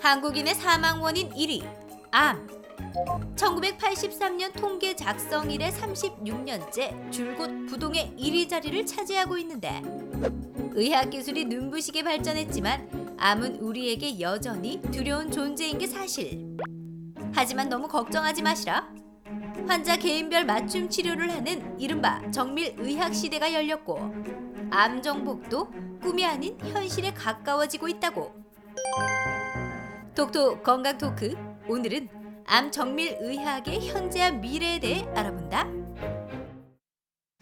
한국인의 사망 원인 1위, 암. 1983년 통계 작성 이래 36년째 줄곧 부동의 1위 자리를 차지하고 있는데 의학 기술이 눈부시게 발전했지만 암은 우리에게 여전히 두려운 존재인 게 사실. 하지만 너무 걱정하지 마시라. 환자 개인별 맞춤 치료를 하는 이른바 정밀의학 시대가 열렸고 암 정복도 꿈이 아닌 현실에 가까워지고 있다고. 톡톡 건강 토크, 오늘은 암 정밀의학의 현재와 미래에 대해 알아본다.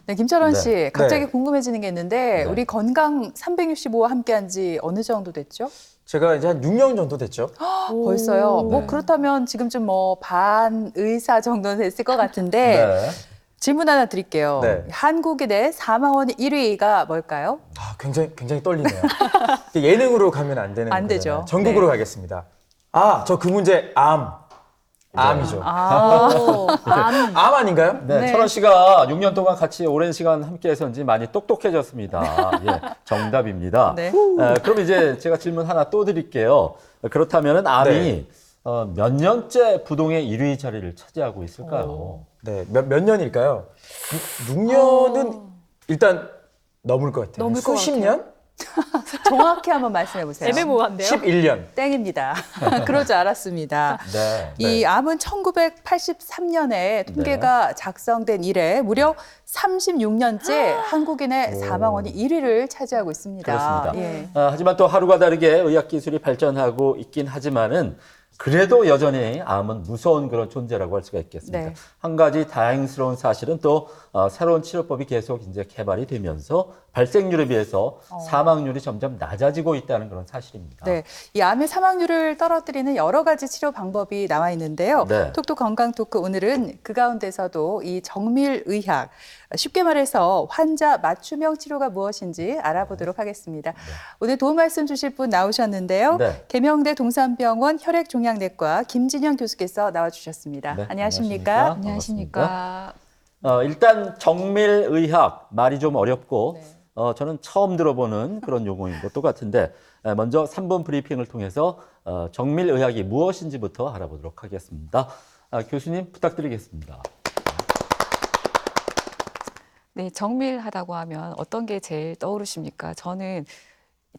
네, 김철원 네. 씨, 갑자기 네. 궁금해지는 게 있는데 네. 우리 건강 365와 함께한 지 어느 정도 됐죠? 제가 이제 한 6년 정도 됐죠. 벌써요. 뭐 네. 그렇다면 지금쯤 뭐 반의사 정도는 됐을 것 같은데 네. 질문 하나 드릴게요. 네. 한국인의 사망원 1위가 뭘까요? 아, 굉장히 떨리네요. 예능으로 가면 안 되는 안 거잖아요. 되죠. 전국으로 네. 가겠습니다. 아, 저 그 문제 암이죠. 암. 암 아닌가요? 네, 네. 철원 씨가 6년 동안 같이 오랜 시간 함께해서인지 많이 똑똑해졌습니다. 예, 정답입니다. 네. 그럼 이제 제가 질문 하나 또 드릴게요. 그렇다면은 암이 네. 몇 년째 부동의 1위 자리를 차지하고 있을까요? 네, 몇 년일까요? 6년은 일단 넘을 것 같아요. 넘을 것 수십 같아요. 년? 정확히 한번 말씀해 보세요. 애매모호한데요? 11년. 땡입니다. 그럴 줄 알았습니다. 네. 이 암은 1983년에 통계가 작성된 이래 무려 36년째 한국인의 사망원이 1위를 차지하고 있습니다. 그렇습니다. 예. 하지만 또 하루가 다르게 의학 기술이 발전하고 있긴 하지만은 그래도 여전히 암은 무서운 그런 존재라고 할 수가 있겠습니다. 네. 한 가지 다행스러운 사실은 또 새로운 치료법이 계속 이제 개발이 되면서 발생률에 비해서 사망률이 점점 낮아지고 있다는 그런 사실입니다. 네, 이 암의 사망률을 떨어뜨리는 여러 가지 치료 방법이 나와 있는데요. 네. 톡톡 건강 토크 오늘은 그 가운데서도 이 정밀의학, 쉽게 말해서 환자 맞춤형 치료가 무엇인지 알아보도록 하겠습니다. 오늘 도움 말씀 주실 분 나오셨는데요. 네. 계명대 동산병원 혈액종양내과 김진영 교수께서 나와주셨습니다. 네, 안녕하십니까? 안녕하십니까. 일단 정밀의학 말이 좀 어렵고 네. 저는 처음 들어보는 그런 용어인 것도 같은데 먼저 3분 브리핑을 통해서 정밀의학이 무엇인지부터 알아보도록 하겠습니다. 교수님 부탁드리겠습니다. 네, 정밀하다고 하면 어떤 게 제일 떠오르십니까? 저는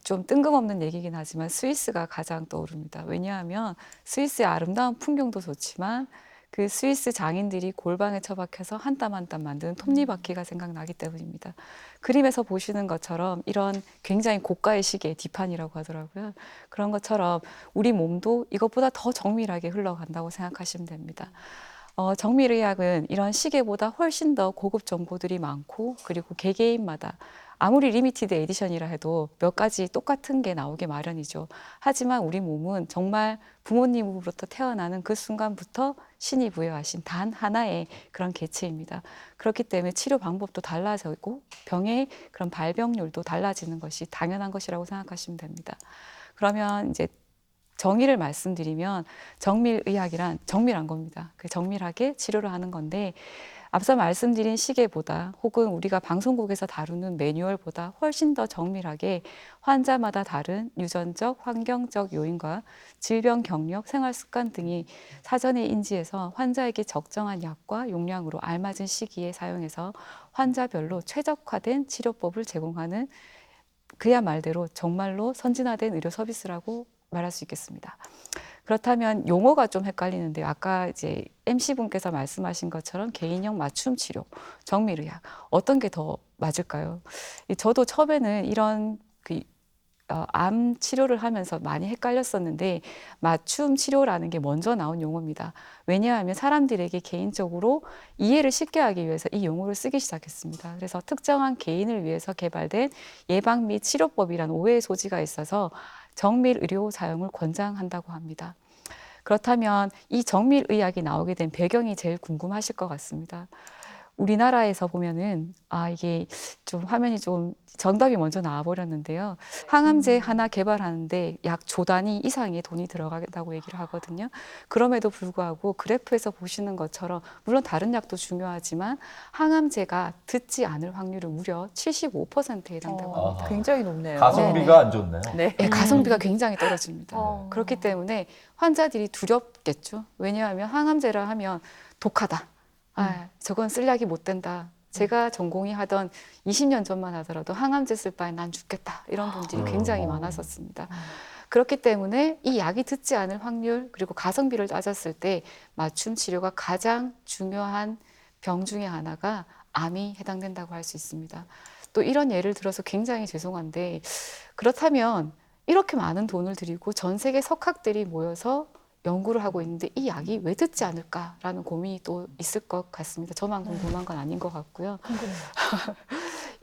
좀 뜬금없는 얘기긴 하지만 스위스가 가장 떠오릅니다. 왜냐하면 스위스의 아름다운 풍경도 좋지만 그 스위스 장인들이 골방에 처박혀서 한 땀 한 땀 만드는 톱니바퀴가 생각나기 때문입니다. 그림에서 보시는 것처럼 이런 굉장히 고가의 시계, 디판이라고 하더라고요. 그런 것처럼 우리 몸도 이것보다 더 정밀하게 흘러간다고 생각하시면 됩니다. 정밀의학은 이런 시계보다 훨씬 더 고급 정보들이 많고 그리고 개개인마다 아무리 리미티드 에디션이라 해도 몇 가지 똑같은 게 나오게 마련이죠. 하지만 우리 몸은 정말 부모님으로부터 태어나는 그 순간부터 신이 부여하신 단 하나의 그런 개체입니다. 그렇기 때문에 치료 방법도 달라지고 병의 그런 발병률도 달라지는 것이 당연한 것이라고 생각하시면 됩니다. 그러면 이제 정의를 말씀드리면 정밀의학이란 정밀한 겁니다. 그 정밀하게 치료를 하는 건데 앞서 말씀드린 시계보다 혹은 우리가 방송국에서 다루는 매뉴얼보다 훨씬 더 정밀하게 환자마다 다른 유전적, 환경적 요인과 질병 경력, 생활 습관 등이 사전에 인지해서 환자에게 적정한 약과 용량으로 알맞은 시기에 사용해서 환자별로 최적화된 치료법을 제공하는 그야 말대로 정말로 선진화된 의료 서비스라고 말할 수 있겠습니다. 그렇다면 용어가 좀 헷갈리는데요. 아까 이제 MC분께서 말씀하신 것처럼 개인형 맞춤 치료, 정밀의학 어떤 게 더 맞을까요? 저도 처음에는 이런 암 치료를 하면서 많이 헷갈렸었는데 맞춤 치료라는 게 먼저 나온 용어입니다. 왜냐하면 사람들에게 개인적으로 이해를 쉽게 하기 위해서 이 용어를 쓰기 시작했습니다. 그래서 특정한 개인을 위해서 개발된 예방 및 치료법이라는 오해의 소지가 있어서 정밀 의료 사용을 권장한다고 합니다. 그렇다면 이 정밀의학이 나오게 된 배경이 제일 궁금하실 것 같습니다. 우리나라에서 보면은 이게 좀 화면이 좀 정답이 먼저 나와버렸는데요. 항암제 하나 개발하는데 약 조 단위 이상의 돈이 들어가겠다고 얘기를 하거든요. 그럼에도 불구하고 그래프에서 보시는 것처럼 물론 다른 약도 중요하지만 항암제가 듣지 않을 확률은 무려 75%에 해당다고 합니다. 굉장히 높네요. 가성비가 안 좋네요. 네. 네, 가성비가 굉장히 떨어집니다. 어. 그렇기 때문에 환자들이 두렵겠죠. 왜냐하면 항암제라 하면 독하다. 저건 쓸 약이 못 된다. 제가 전공의 하던 20년 전만 하더라도 항암제 쓸 바에 난 죽겠다. 이런 분들이 굉장히 많았었습니다. 그렇기 때문에 이 약이 듣지 않을 확률 그리고 가성비를 따졌을 때 맞춤 치료가 가장 중요한 병 중에 하나가 암이 해당된다고 할 수 있습니다. 또 이런 예를 들어서 굉장히 죄송한데 그렇다면 이렇게 많은 돈을 들이고 전 세계 석학들이 모여서 연구를 하고 있는데 이 약이 왜 듣지 않을까라는 고민이 또 있을 것 같습니다. 저만 궁금한 건 아닌 것 같고요.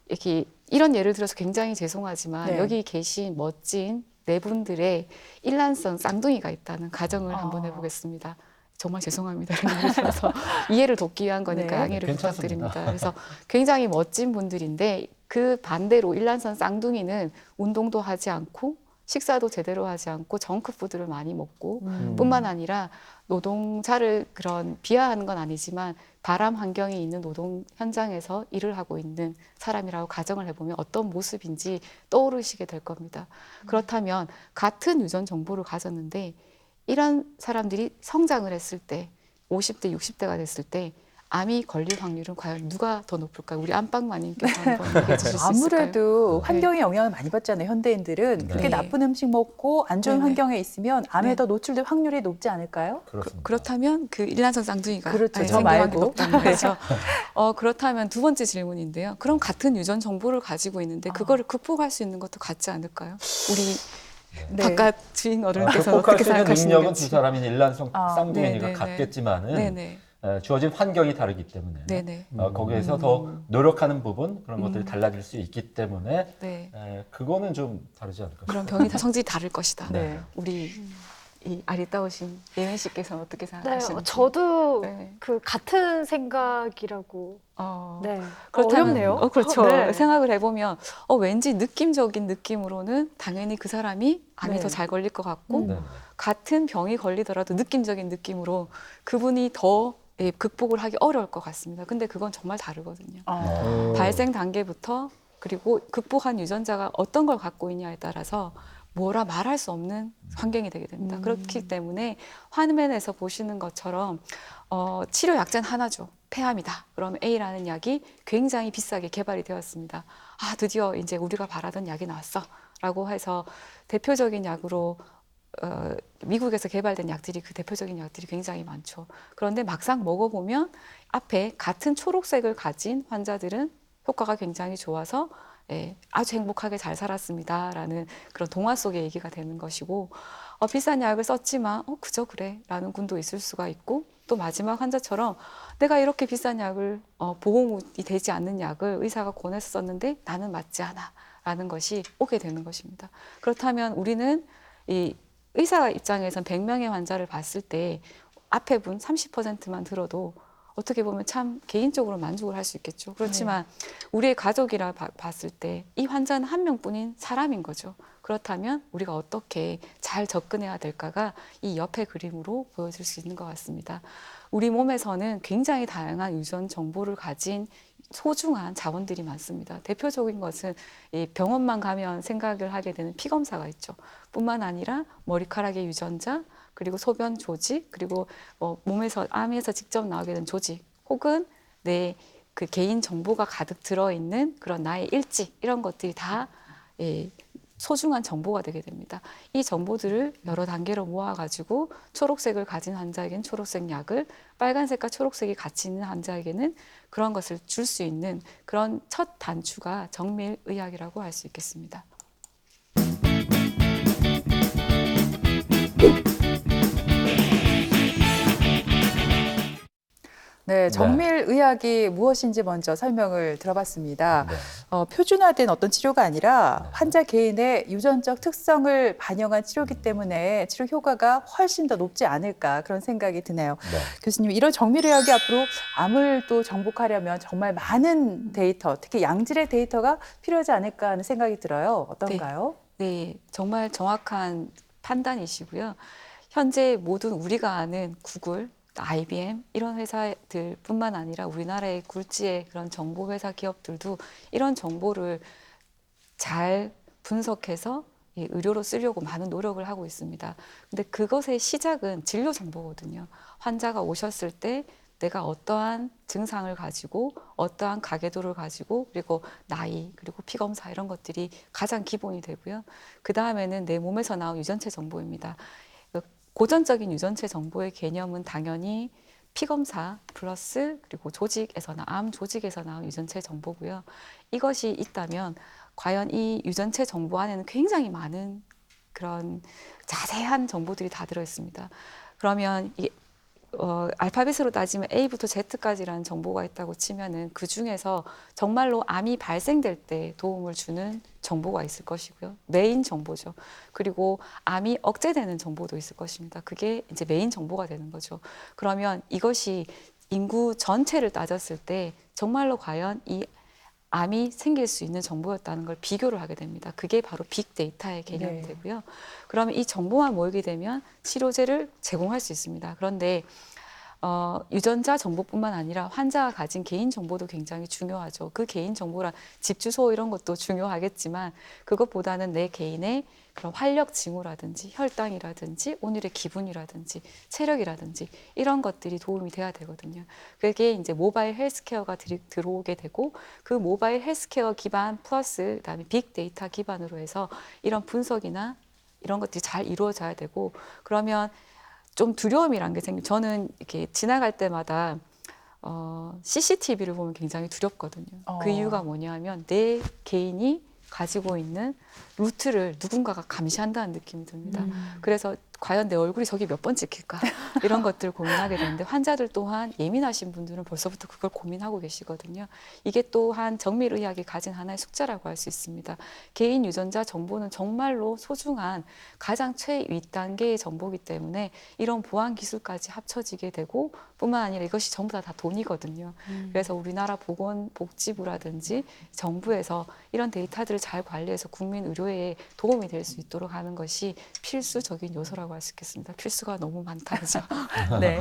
이렇게 이런 예를 들어서 굉장히 죄송하지만 네. 여기 계신 멋진 네 분들의 일란성 쌍둥이가 있다는 가정을 한번 해보겠습니다. 정말 죄송합니다. 이런 예를 들어서 이해를 돕기 위한 거니까 네. 양해를 괜찮습니다. 부탁드립니다. 그래서 굉장히 멋진 분들인데 그 반대로 일란성 쌍둥이는 운동도 하지 않고 식사도 제대로 하지 않고 정크푸드를 많이 먹고 뿐만 아니라 노동자를 그런 비하하는 건 아니지만 바람 환경이 있는 노동 현장에서 일을 하고 있는 사람이라고 가정을 해보면 어떤 모습인지 떠오르시게 될 겁니다. 그렇다면 같은 유전 정보를 가졌는데 이런 사람들이 성장을 했을 때 50대, 60대가 됐을 때 암이 걸릴 확률은 과연 누가 더 높을까요? 우리 안방마님께서 한번 얘기해 주실 수 있을까요? 아무래도 환경의 영향을 많이 받잖아요. 현대인들은 그렇게 네. 나쁜 음식 먹고 안 좋은 네네. 환경에 있으면 암에 네. 더 노출될 확률이 높지 않을까요? 그렇습니다. 그렇다면 그 일란성 쌍둥이가 그렇죠. 저 생겨나기 말고. 높다는 거죠. 그렇다면 두 번째 질문인데요. 그럼 같은 유전 정보를 가지고 있는데 그거를 극복할 수 있는 것도 같지 않을까요? 우리 네. 바깥 주인 어른께서는 극복할 어떻게 수 있는 생각하시는 능력은 건지. 두 사람이 일란성 아, 쌍둥이니까 네네네. 같겠지만은 네네. 주어진 환경이 다르기 때문에 네네. 거기에서 더 노력하는 부분 그런 것들이 달라질 수 있기 때문에 네. 그거는 좀 다르지 않을까 그런 병이 다 성질이 다를 것이다. 네. 우리 이 아리따우신 예은 씨께서는 어떻게 네, 생각하시는지. 저도 네. 그 같은 생각이라고. 네. 어렵네요. 그렇죠. 네. 생각을 해보면 왠지 느낌적인 느낌으로는 당연히 그 사람이 암이 네. 더 잘 걸릴 것 같고 네. 같은 병이 걸리더라도 느낌적인 느낌으로 그분이 더 극복을 하기 어려울 것 같습니다. 근데 그건 정말 다르거든요. 발생 단계부터 그리고 극복한 유전자가 어떤 걸 갖고 있냐에 따라서 뭐라 말할 수 없는 환경이 되게 됩니다. 그렇기 때문에 화면에서 보시는 것처럼 치료 약자는 하나죠. 폐암이다. 그러면 A라는 약이 굉장히 비싸게 개발이 되었습니다. 드디어 이제 우리가 바라던 약이 나왔어. 라고 해서 대표적인 약으로 미국에서 개발된 약들이 그 대표적인 약들이 굉장히 많죠. 그런데 막상 먹어보면 앞에 같은 초록색을 가진 환자들은 효과가 굉장히 좋아서 아주 행복하게 잘 살았습니다라는 그런 동화 속의 얘기가 되는 것이고 비싼 약을 썼지만 그저 그래 라는 분도 있을 수가 있고 또 마지막 환자처럼 내가 이렇게 비싼 약을 보험이 되지 않는 약을 의사가 권해서 썼는데 나는 맞지 않아 라는 것이 오게 되는 것입니다. 그렇다면 우리는 이 의사 입장에선 100명의 환자를 봤을 때 앞에 분 30%만 들어도 어떻게 보면 참 개인적으로 만족을 할 수 있겠죠. 그렇지만 우리의 가족이라 봤을 때 이 환자는 한 명뿐인 사람인 거죠. 그렇다면 우리가 어떻게 잘 접근해야 될까가 이 옆의 그림으로 보여줄 수 있는 것 같습니다. 우리 몸에서는 굉장히 다양한 유전 정보를 가진 소중한 자원들이 많습니다. 대표적인 것은 이 병원만 가면 생각을 하게 되는 피 검사가 있죠. 뿐만 아니라 머리카락의 유전자, 그리고 소변 조직, 그리고 몸에서 암에서 직접 나오게 된 조직, 혹은 내 그 개인 정보가 가득 들어있는 그런 나의 일지 이런 것들이 다 소중한 정보가 되게 됩니다. 이 정보들을 여러 단계로 모아가지고 초록색을 가진 환자에게는 초록색 약을, 빨간색과 초록색이 같이 있는 환자에게는 그런 것을 줄 수 있는 그런 첫 단추가 정밀의학이라고 할 수 있겠습니다. 네, 정밀의학이 무엇인지 먼저 설명을 들어봤습니다. 네. 표준화된 어떤 치료가 아니라 네. 환자 개인의 유전적 특성을 반영한 치료이기 때문에 치료 효과가 훨씬 더 높지 않을까 그런 생각이 드네요. 네. 교수님, 이런 정밀의학이 앞으로 암을 또 정복하려면 정말 많은 데이터, 특히 양질의 데이터가 필요하지 않을까 하는 생각이 들어요. 어떤가요? 네, 정말 정확한 판단이시고요. 현재 모든 우리가 아는 구글, IBM 이런 회사들뿐만 아니라 우리나라의 굴지의 그런 정보 회사 기업들도 이런 정보를 잘 분석해서 의료로 쓰려고 많은 노력을 하고 있습니다. 근데 그것의 시작은 진료 정보거든요. 환자가 오셨을 때 내가 어떠한 증상을 가지고 어떠한 가계도를 가지고 그리고 나이 그리고 피검사 이런 것들이 가장 기본이 되고요. 그 다음에는 내 몸에서 나온 유전체 정보입니다. 고전적인 유전체 정보의 개념은 당연히 피검사 플러스 그리고 암 조직에서 나온 유전체 정보고요. 이것이 있다면 과연 이 유전체 정보 안에는 굉장히 많은 그런 자세한 정보들이 다 들어있습니다. 그러면 알파벳으로 따지면 A부터 Z까지라는 정보가 있다고 치면은 그 중에서 정말로 암이 발생될 때 도움을 주는 정보가 있을 것이고요. 메인 정보죠. 그리고 암이 억제되는 정보도 있을 것입니다. 그게 이제 메인 정보가 되는 거죠. 그러면 이것이 인구 전체를 따졌을 때 정말로 과연 이 암이 생길 수 있는 정보였다는 걸 비교를 하게 됩니다. 그게 바로 빅데이터의 개념이 되고요. 그러면 이 정보만 모이게 되면 치료제를 제공할 수 있습니다. 그런데 유전자 정보뿐만 아니라 환자가 가진 개인 정보도 굉장히 중요하죠. 그 개인 정보란 집 주소 이런 것도 중요하겠지만 그것보다는 내 개인의 그런 활력 징후라든지 혈당이라든지 오늘의 기분이라든지 체력이라든지 이런 것들이 도움이 돼야 되거든요. 그게 이제 모바일 헬스케어가 들어오게 되고 그 모바일 헬스케어 기반 플러스 그다음에 빅데이터 기반으로 해서 이런 분석이나 이런 것들이 잘 이루어져야 되고 그러면 좀 두려움이란 게 저는 이렇게 지나갈 때마다 CCTV를 보면 굉장히 두렵거든요. 그 이유가 뭐냐면 내 개인이 가지고 있는 루트를 누군가가 감시한다는 느낌이 듭니다. 그래서 과연 내 얼굴이 저기 몇 번 찍힐까 이런 것들을 고민하게 되는데 환자들 또한 예민하신 분들은 벌써부터 그걸 고민하고 계시거든요. 이게 또한 정밀의학이 가진 하나의 숙제라고 할 수 있습니다. 개인 유전자 정보는 정말로 소중한 가장 최윗단계의 정보이기 때문에 이런 보안 기술까지 합쳐지게 되고 뿐만 아니라 이것이 전부 다 돈이거든요. 그래서 우리나라 보건복지부라든지 정부에서 이런 데이터들을 잘 관리해서 국민 의료에 도움이 될 수 있도록 하는 것이 필수적인 요소라고 할 수 있겠습니다. 필수가 너무 많다, 그죠? 네.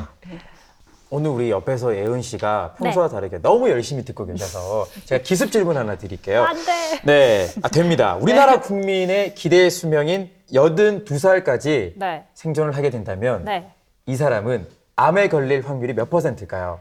오늘 우리 옆에서 예은 씨가 평소와 다르게 너무 열심히 듣고 계셔서 제가 기습 질문 하나 드릴게요. 안 돼. 네, 됩니다. 우리나라 국민의 기대 수명인 82살까지 네. 생존을 하게 된다면 네. 이 사람은 암에 걸릴 확률이 몇 %일까요?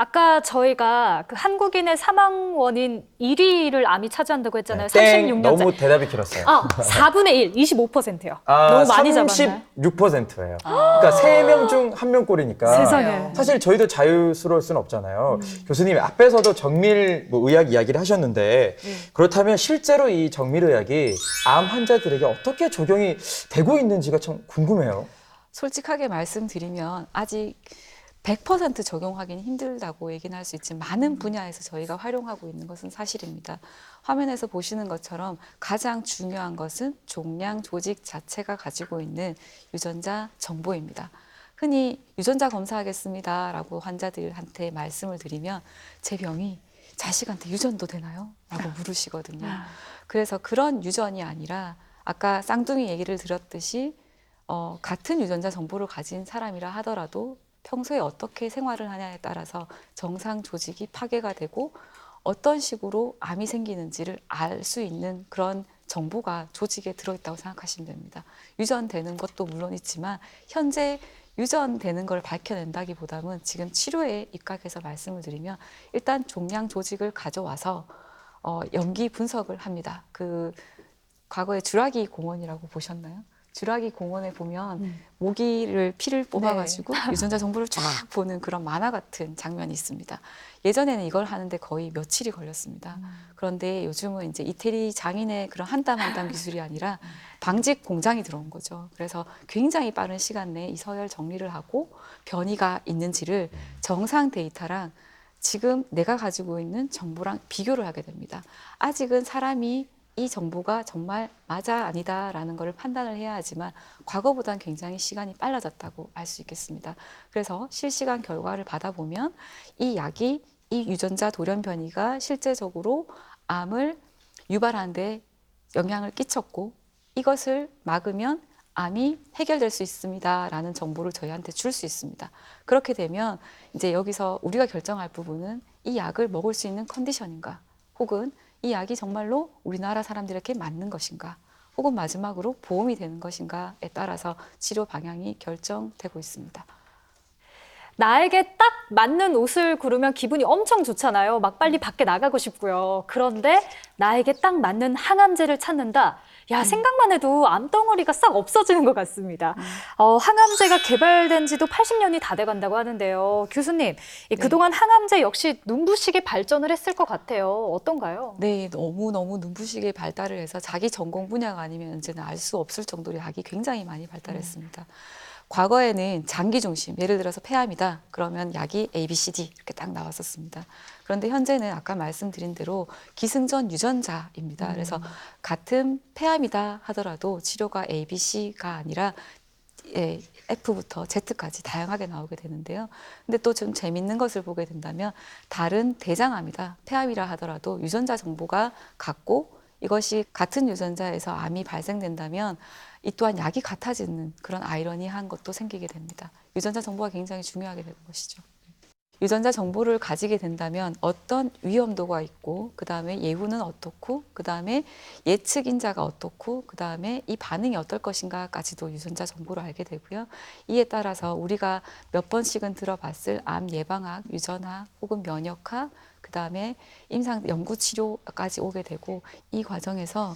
아까 저희가 그 한국인의 사망 원인 1위를 암이 차지한다고 했잖아요. 땡, 36년째. 너무 대답이 길었어요. 4분의 1, 25%요. 너무 많이 잡았나요? 36%예요. 그러니까 3명 중 1명 꼴이니까. 세상에. 사실 저희도 자유스러울 수는 없잖아요. 교수님 앞에서도 정밀 의학 이야기를 하셨는데 그렇다면 실제로 이 정밀의학이 암 환자들에게 어떻게 적용이 되고 있는지가 참 궁금해요. 솔직하게 말씀드리면 아직 100% 적용하기는 힘들다고 얘기는 할 수 있지만 많은 분야에서 저희가 활용하고 있는 것은 사실입니다. 화면에서 보시는 것처럼 가장 중요한 것은 종양 조직 자체가 가지고 있는 유전자 정보입니다. 흔히 유전자 검사하겠습니다 라고 환자들한테 말씀을 드리면 제 병이 자식한테 유전도 되나요? 라고 물으시거든요. 그래서 그런 유전이 아니라 아까 쌍둥이 얘기를 드렸듯이 같은 유전자 정보를 가진 사람이라 하더라도 평소에 어떻게 생활을 하냐에 따라서 정상 조직이 파괴가 되고 어떤 식으로 암이 생기는지를 알 수 있는 그런 정보가 조직에 들어있다고 생각하시면 됩니다. 유전되는 것도 물론 있지만 현재 유전되는 걸 밝혀낸다기보다는 지금 치료에 입각해서 말씀을 드리면 일단 종양 조직을 가져와서 연기 분석을 합니다. 그 과거에 주라기 공원이라고 보셨나요? 주라기 공원에 보면 모기를 피를 뽑아가지고 유전자 정보를 쫙 보는 그런 만화 같은 장면이 있습니다. 예전에는 이걸 하는데 거의 며칠이 걸렸습니다. 그런데 요즘은 이제 이태리 장인의 그런 한 땀 한 땀 기술이 아니라 방직 공장이 들어온 거죠. 그래서 굉장히 빠른 시간 내에 이 서열 정리를 하고 변이가 있는지를 정상 데이터랑 지금 내가 가지고 있는 정보랑 비교를 하게 됩니다. 아직은 사람이 이 정보가 정말 맞아 아니다라는 것을 판단을 해야 하지만 과거보다는 굉장히 시간이 빨라졌다고 알 수 있겠습니다. 그래서 실시간 결과를 받아보면 이 약이 이 유전자 돌연 변이가 실제적으로 암을 유발하는 데 영향을 끼쳤고 이것을 막으면 암이 해결될 수 있습니다라는 정보를 저희한테 줄 수 있습니다. 그렇게 되면 이제 여기서 우리가 결정할 부분은 이 약을 먹을 수 있는 컨디션인가 혹은 이 약이 정말로 우리나라 사람들에게 맞는 것인가 혹은 마지막으로 보험이 되는 것인가에 따라서 치료 방향이 결정되고 있습니다. 나에게 딱 맞는 옷을 고르면 기분이 엄청 좋잖아요. 막 빨리 밖에 나가고 싶고요. 그런데 나에게 딱 맞는 항암제를 찾는다. 야, 생각만 해도 암덩어리가 싹 없어지는 것 같습니다. 항암제가 개발된 지도 80년이 다 돼간다고 하는데요. 교수님, 그동안 항암제 역시 눈부시게 발전을 했을 것 같아요. 어떤가요? 네, 너무너무 눈부시게 발달을 해서 자기 전공 분야가 아니면 이제는 알 수 없을 정도로 약이 굉장히 많이 발달했습니다. 과거에는 장기 중심, 예를 들어서 폐암이다 그러면 약이 A, B, C, D 이렇게 딱 나왔었습니다. 그런데 현재는 아까 말씀드린 대로 기승전 유전자입니다. 그래서 같은 폐암이다 하더라도 치료가 A, B, C가 아니라 F부터 Z까지 다양하게 나오게 되는데요. 근데 또 좀 재밌는 것을 보게 된다면 다른 대장암이다, 폐암이라 하더라도 유전자 정보가 같고 이것이 같은 유전자에서 암이 발생된다면 이 또한 약이 같아지는 그런 아이러니한 것도 생기게 됩니다. 유전자 정보가 굉장히 중요하게 되는 것이죠. 유전자 정보를 가지게 된다면 어떤 위험도가 있고 그 다음에 예후는 어떻고 그 다음에 예측 인자가 어떻고 그 다음에 이 반응이 어떨 것인가까지도 유전자 정보를 알게 되고요. 이에 따라서 우리가 몇 번씩은 들어봤을 암 예방학, 유전학 혹은 면역학 그 다음에 임상 연구 치료까지 오게 되고 이 과정에서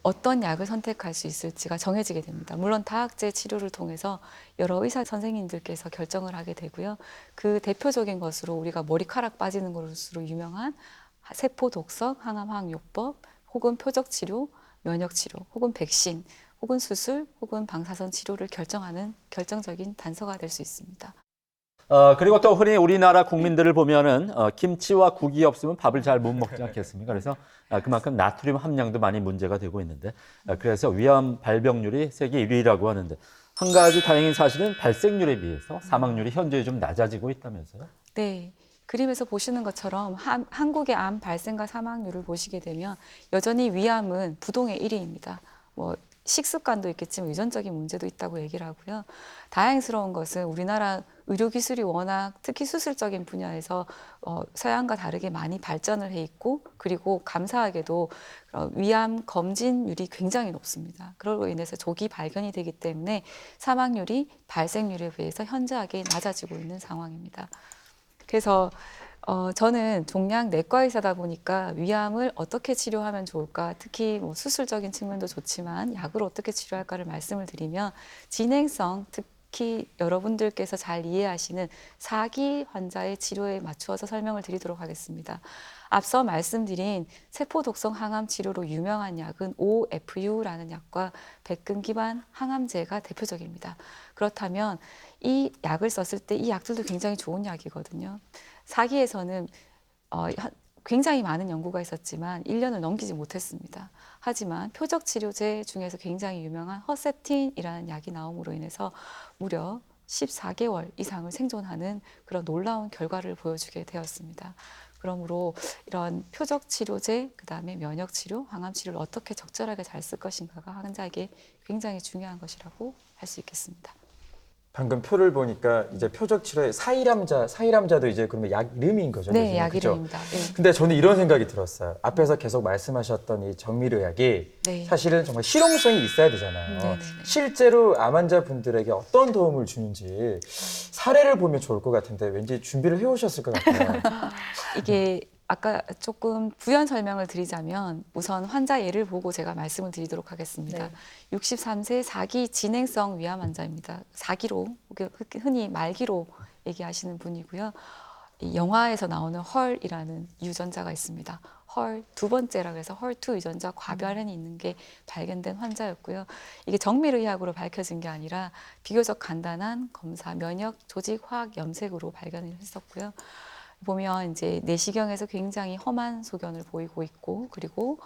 어떤 약을 선택할 수 있을지가 정해지게 됩니다. 물론 다학제 치료를 통해서 여러 의사 선생님들께서 결정을 하게 되고요. 그 대표적인 것으로 우리가 머리카락 빠지는 것으로 유명한 세포 독성, 항암 항요법, 혹은 표적 치료, 면역 치료, 혹은 백신, 혹은 수술, 혹은 방사선 치료를 결정하는 결정적인 단서가 될 수 있습니다. 그리고 또 흔히 우리나라 국민들을 보면은 김치와 국이 없으면 밥을 잘 못 먹지 않겠습니까? 그래서 그만큼 나트륨 함량도 많이 문제가 되고 있는데 그래서 위암 발병률이 세계 1위라고 하는데 한 가지 다행인 사실은 발생률에 비해서 사망률이 현재 좀 낮아지고 있다면서요? 네. 그림에서 보시는 것처럼 한국의 암 발생과 사망률을 보시게 되면 여전히 위암은 부동의 1위입니다. 식습관도 있겠지만 유전적인 문제도 있다고 얘기를 하고요. 다행스러운 것은 우리나라 의료기술이 워낙 특히 수술적인 분야에서 서양과 다르게 많이 발전을 해 있고 그리고 감사하게도 위암 검진율이 굉장히 높습니다. 그걸로 인해서 조기 발견이 되기 때문에 사망률이 발생률에 비해서 현저하게 낮아지고 있는 상황입니다. 그래서 저는 종양 내과 의사다 보니까 위암을 어떻게 치료하면 좋을까, 특히 수술적인 측면도 좋지만 약으로 어떻게 치료할까를 말씀을 드리면 진행성, 특히 여러분들께서 잘 이해하시는 4기 환자의 치료에 맞추어서 설명을 드리도록 하겠습니다. 앞서 말씀드린 세포 독성 항암 치료로 유명한 약은 OFU라는 약과 백금 기반 항암제가 대표적입니다. 그렇다면 이 약을 썼을 때 이 약들도 굉장히 좋은 약이거든요. 4기에서는 굉장히 많은 연구가 있었지만 1년을 넘기지 못했습니다. 하지만 표적 치료제 중에서 굉장히 유명한 허셉틴이라는 약이 나옴으로 인해서 무려 14개월 이상을 생존하는 그런 놀라운 결과를 보여주게 되었습니다. 그러므로 이런 표적 치료제, 그다음에 면역 치료, 항암 치료를 어떻게 적절하게 잘 쓸 것인가가 환자에게 굉장히 중요한 것이라고 할 수 있겠습니다. 방금 표를 보니까 이제 표적 치료의 사이람자도 이제 그러면 약 이름인 거죠? 네, 약 그죠? 이름입니다. 네. 근데 저는 이런 생각이 들었어요. 앞에서 계속 말씀하셨던 이 정밀의학이 네. 사실은 정말 실용성이 있어야 되잖아요. 네네네. 실제로 암 환자분들에게 어떤 도움을 주는지 사례를 보면 좋을 것 같은데 왠지 준비를 해오셨을 것 같아요. 이게 아까 조금 부연 설명을 드리자면 우선 환자 예를 보고 제가 말씀을 드리도록 하겠습니다. 네. 63세 4기 진행성 위암 환자입니다. 4기로, 흔히 말기로 얘기하시는 분이고요. 이 영화에서 나오는 헐이라는 유전자가 있습니다. 헐 두 번째라고 해서 헐2 유전자 과별현이 있는 게 발견된 환자였고요. 이게 정밀의학으로 밝혀진 게 아니라 비교적 간단한 검사, 면역 조직 화학 염색으로 발견을 했었고요. 보면 이제 내시경에서 굉장히 험한 소견을 보이고 있고, 그리고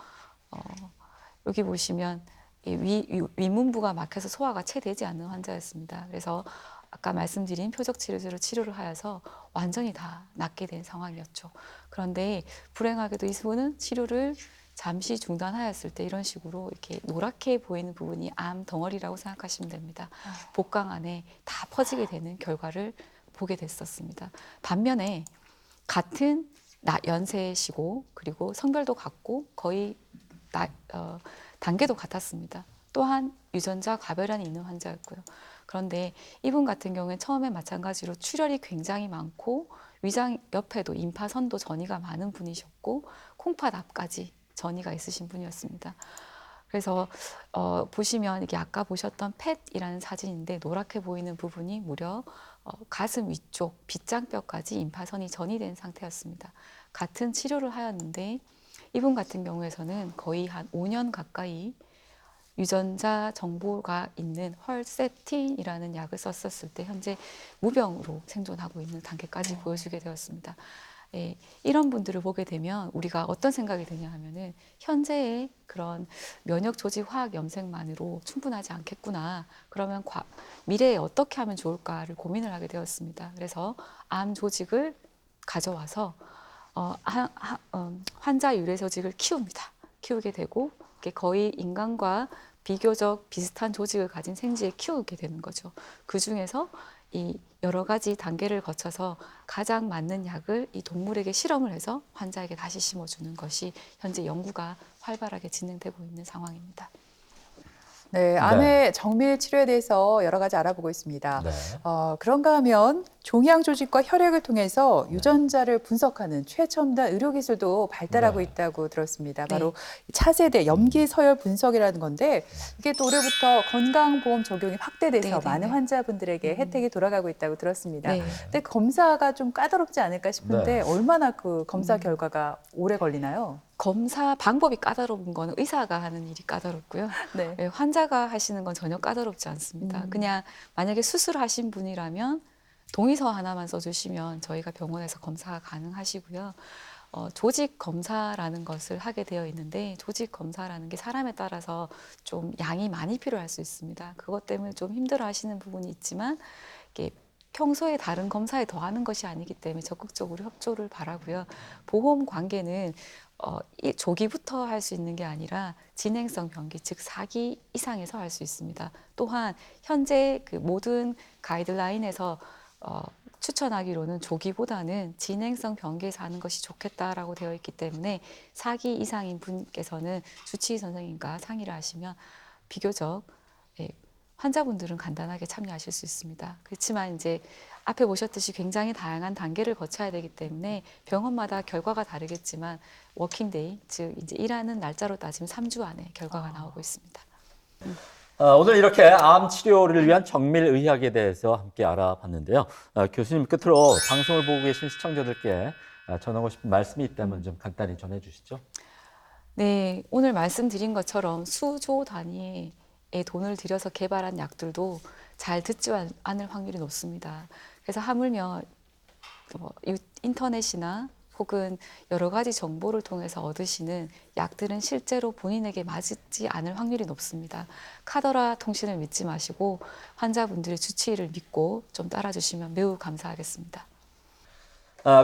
여기 보시면 위문부가 막혀서 소화가 채 되지 않는 환자였습니다. 그래서 아까 말씀드린 표적 치료제로 치료를 하여서 완전히 다 낫게 된 상황이었죠. 그런데 불행하게도 이 분은 치료를 잠시 중단하였을 때 이런 식으로 이렇게 노랗게 보이는 부분이 암 덩어리라고 생각하시면 됩니다. 복강 안에 다 퍼지게 되는 결과를 보게 됐었습니다. 반면에 같은 연세시고 그리고 성별도 같고 거의 단계도 같았습니다. 또한 유전자 과별현이 있는 환자였고요. 그런데 이분 같은 경우에 처음에 마찬가지로 출혈이 굉장히 많고 위장 옆에도 임파선도 전이가 많은 분이셨고 콩팥 앞까지 전이가 있으신 분이었습니다. 그래서 보시면 이게 아까 보셨던 펫이라는 사진인데 노랗게 보이는 부분이 무려 가슴 위쪽 빗장뼈까지 임파선이 전이된 상태였습니다. 같은 치료를 하였는데 이분 같은 경우에서는 거의 한 5년 가까이 유전자 정보가 있는 헐세틴이라는 약을 썼었을 때 현재 무병으로 생존하고 있는 단계까지 보여주게 되었습니다. 예, 이런 분들을 보게 되면 우리가 어떤 생각이 드냐 하면은 현재의 그런 면역 조직 화학 염색만으로 충분하지 않겠구나. 그러면 미래에 어떻게 하면 좋을까를 고민을 하게 되었습니다. 그래서 암 조직을 가져와서 환자 유래 조직을 키우게 되고 거의 인간과 비교적 비슷한 조직을 가진 생쥐에 키우게 되는 거죠. 그 중에서 이 여러 가지 단계를 거쳐서 가장 맞는 약을 이 동물에게 실험을 해서 환자에게 다시 심어주는 것이 현재 연구가 활발하게 진행되고 있는 상황입니다. 네, 암의 정밀 치료에 대해서 여러 가지 알아보고 있습니다. 네. 그런가 하면 종양 조직과 혈액을 통해서 유전자를 분석하는 최첨단 의료 기술도 발달하고 있다고 들었습니다. 바로 차세대 염기 서열 분석이라는 건데 이게 또 올해부터 건강보험 적용이 확대돼서 많은 환자분들에게 혜택이 돌아가고 있다고 들었습니다. 네. 근데 검사가 좀 까다롭지 않을까 싶은데 얼마나 그 검사 결과가 오래 걸리나요? 검사 방법이 까다로운 건 의사가 하는 일이 까다롭고요. 네. 네, 환자가 하시는 건 전혀 까다롭지 않습니다. 그냥 만약에 수술하신 분이라면 동의서 하나만 써주시면 저희가 병원에서 검사가 가능하시고요. 조직 검사라는 것을 하게 되어 있는데 조직 검사라는 게 사람에 따라서 좀 양이 많이 필요할 수 있습니다. 그것 때문에 좀 힘들어하시는 부분이 있지만 이게 평소에 다른 검사에 더하는 것이 아니기 때문에 적극적으로 협조를 바라고요. 보험 관계는 조기부터 할 수 있는 게 아니라 진행성 병기, 즉 4기 이상에서 할 수 있습니다. 또한 현재 그 모든 가이드라인에서 추천하기로는 조기보다는 진행성 병기에서 하는 것이 좋겠다라고 되어 있기 때문에 4기 이상인 분께서는 주치의 선생님과 상의를 하시면 비교적 환자분들은 간단하게 참여하실 수 있습니다. 그렇지만 이제 앞에 보셨듯이 굉장히 다양한 단계를 거쳐야 되기 때문에 병원마다 결과가 다르겠지만 워킹데이, 즉 이제 일하는 날짜로 따지면 3주 안에 결과가 나오고 있습니다. 오늘 이렇게 암 치료를 위한 정밀의학에 대해서 함께 알아봤는데요. 교수님 끝으로 방송을 보고 계신 시청자들께 전하고 싶은 말씀이 있다면 좀 간단히 전해 주시죠. 네, 오늘 말씀드린 것처럼 수조 단위의 돈을 들여서 개발한 약들도 잘 듣지 않을 확률이 높습니다. 그래서 하물며 인터넷이나 혹은 여러 가지 정보를 통해서 얻으시는 약들은 실제로 본인에게 맞지 않을 확률이 높습니다. 카더라 통신을 믿지 마시고 환자분들의 주치의를 믿고 좀 따라주시면 매우 감사하겠습니다.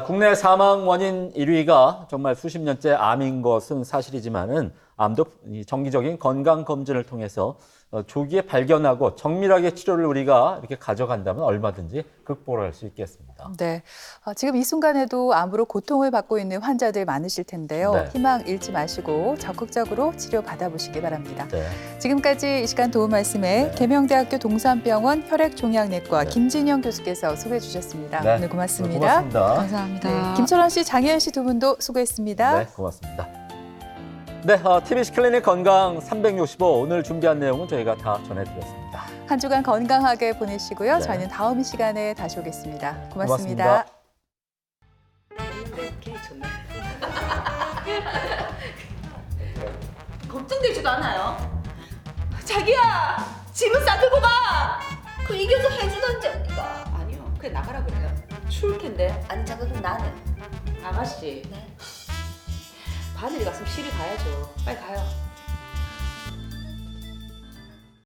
국내 사망 원인 1위가 정말 수십 년째 암인 것은 사실이지만은 암도 이 정기적인 건강 검진을 통해서 조기에 발견하고 정밀하게 치료를 우리가 이렇게 가져간다면 얼마든지 극복을 할 수 있겠습니다. 네, 지금 이 순간에도 암으로 고통을 받고 있는 환자들 많으실 텐데요. 네. 희망 잃지 마시고 적극적으로 치료 받아보시기 바랍니다. 네. 지금까지 이 시간 도움 말씀에 네. 계명대학교 동산병원 혈액종양내과 네. 김진영 교수께서 소개해 주셨습니다. 네. 오늘 고맙습니다. 고맙습니다. 감사합니다. 네, 김철원 씨, 장혜연 씨 두 분도 수고했습니다. 네, 고맙습니다. 네, TBC 클리닉 건강 365 오늘 준비한 내용은 저희가 다 전해드렸습니다. 한 주간 건강하게 보내시고요. 네. 저희는 다음 이 시간에 다시 오겠습니다. 고맙습니다. 걱정되지도 않아요. 자기야, 짐은 싸들고 가. 그 이겨서 해주던지 언니가. 아니요, 그냥 나가라 그래요. 추울 텐데. 아니 잠깐 그럼 나는. 아가씨, 네. 바늘이 갔으면 시리 가야죠. 빨리 가요.